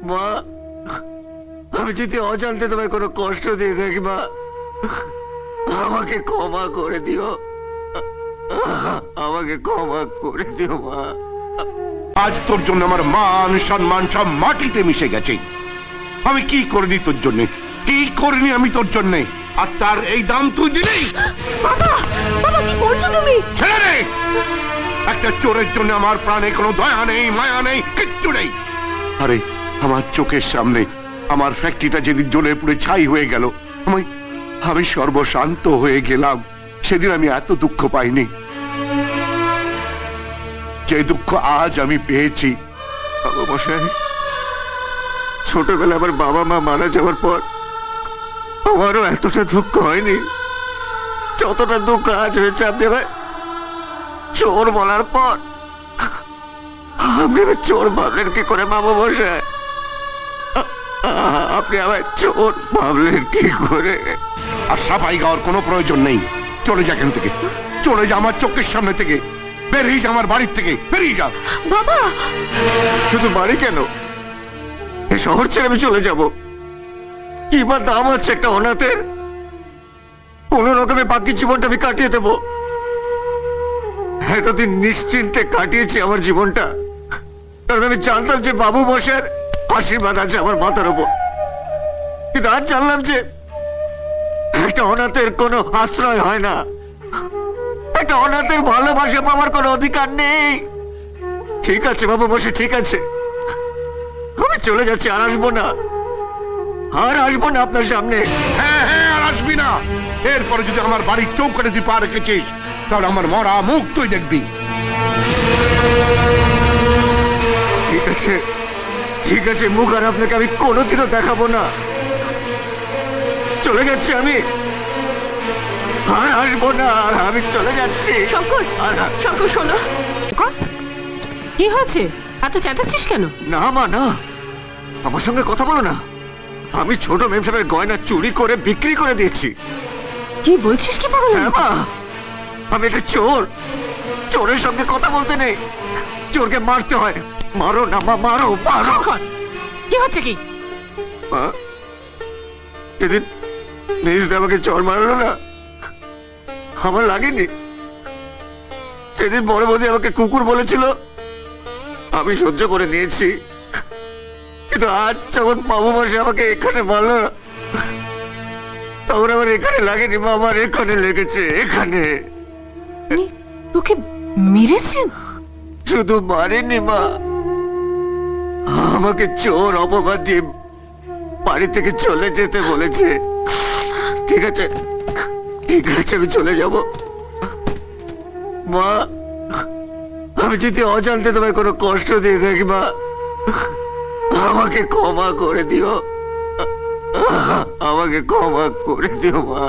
মা, আমি যদি অজান্তে তোমায় কোনো কষ্ট দিয়ে থাকি মা, আমাকে ক্ষমা করে দিও, আমাকে ক্ষমা করে দিও মা। আজ তোর জন্য আমার মান সম্মান সব মাটিতে মিশে গেছে। আমি কি করিনি তোর জন্য, কি করিনি আমি তোর জন্য, আর তার এই দাম তুই দিলি? বাবা, বাবা কি করছো তুমি? ছেড়ে দে। একটা চোরের জন্য আমার প্রাণে কোনো দয়া নেই, মায়া নেই, কিচ্ছু নেই। আরে আমার চোখের সামনে আমার ফ্যাক্টরিটা যেদিন জ্বলে পুড়ে ছাই হয়ে গেল, আমি সর্বশান্ত হয়ে গেলাম। সেদিন আমি এত দুঃখ পাইনি যে দুঃখ আজ আমি পেয়েছি। বাবা মশাই, ছোটবেলা আমার বাবা মা মারা যাওয়ার পর আমারও এতটা দুঃখ হয়নি যতটা দুঃখ আজ হয়েছে আপনি ভাই চোর বলার পর। আপনি চোর ভাবলেন কি করে বাবা মশাই? আপনি আবার চোর ভাবলেন কি করে? আর সাফাই গাওয়ার কোনো প্রয়োজন নেই। চলে যা এখান থেকে, চলে যা আমার চোখের সামনে থেকে, বেরিয়ে যা আমার বাড়ির থেকে, বেরিয়ে যা। বাবা, শুধু বাড়ি কেন, এই শহর ছেড়ে আমি চলে যাব। কি বা দাম আছে একটা অনাথের? কোন রকমে বাকি জীবনটা আমি কাটিয়ে দেব। এতদিন নিশ্চিন্তে কাটিয়েছি আমার জীবনটা, কারণ আমি জানতাম যে বাবু মশাইয়ের আশীর্বাদ আছে আমার মাথার উপর। কিন্তু আজ জানলাম যে একটা অনাথের কোনো আশ্রয় হয় না, একটা অনাথের ভালোবাসা পাওয়ার কোনো অধিকার নেই। ঠিক আছে বাবু মশাই, ঠিক আছে, আমি চলে যাচ্ছি, আর আসবো না, আর আসবো না আপনার সামনে। হ্যাঁ হ্যাঁ, আর আসবি না। এরপরে যদি আমার বাড়ির চৌকাঠে তুই পা রেখেছিস, তাহলে আমার মরা মুখ তুই দেখবি। ঠিক আছে, ঠিক আছে, মুখ আর আপনাকে আমি কোনোদিনও দেখাবো না। চলে যাচ্ছি আমি, আর আসবো না, আর আমি চলে যাচ্ছি। শঙ্কর, শঙ্কর শোনো। কি হয়েছে? এত চেঁচাচ্ছিস কেন? না মা, না, আমার সঙ্গে কথা বলো না। আমি ছোট মেম সাহেবের গয়না চুরি করে বিক্রি করে দিয়েছি। কি বলছিস কি পাগল? হ্যাঁ মা, আমি একটা চোর, চোরের সঙ্গে কথা বলতে নেই, চোরকে মারতে হয়। মারো না মা, মারো মারো। শঙ্কর, কি হচ্ছে কি? মা, যেদিন মেজদা আমাকে চর মারলো না, আমার লাগেনি। সেদিন বড় বৌদি আমাকে কুকুর বলেছিল, আমি সহ্য করে নিয়েছি। কিন্তু আজ যখন বাবু মাসে আমাকে এখানে মারলো না, তখন আমার এখানে লাগেনি মা, আমার এখানে লেগেছে, এখানে। উনি তোকে মেরেছেন? শুধু মারেনি মা, আমাকে চোর অপবাদ দিয়ে বাড়ি থেকে চলে যেতে বলেছে। ঠিক আছে, ঠিক আছে, আমি চলে যাব মা। আমি যদি অজান্তে তোমায় কোনো কষ্ট দিয়ে থাকি মা, আমাকে ক্ষমা করে দিও, আমাকে ক্ষমা করে দিও মা।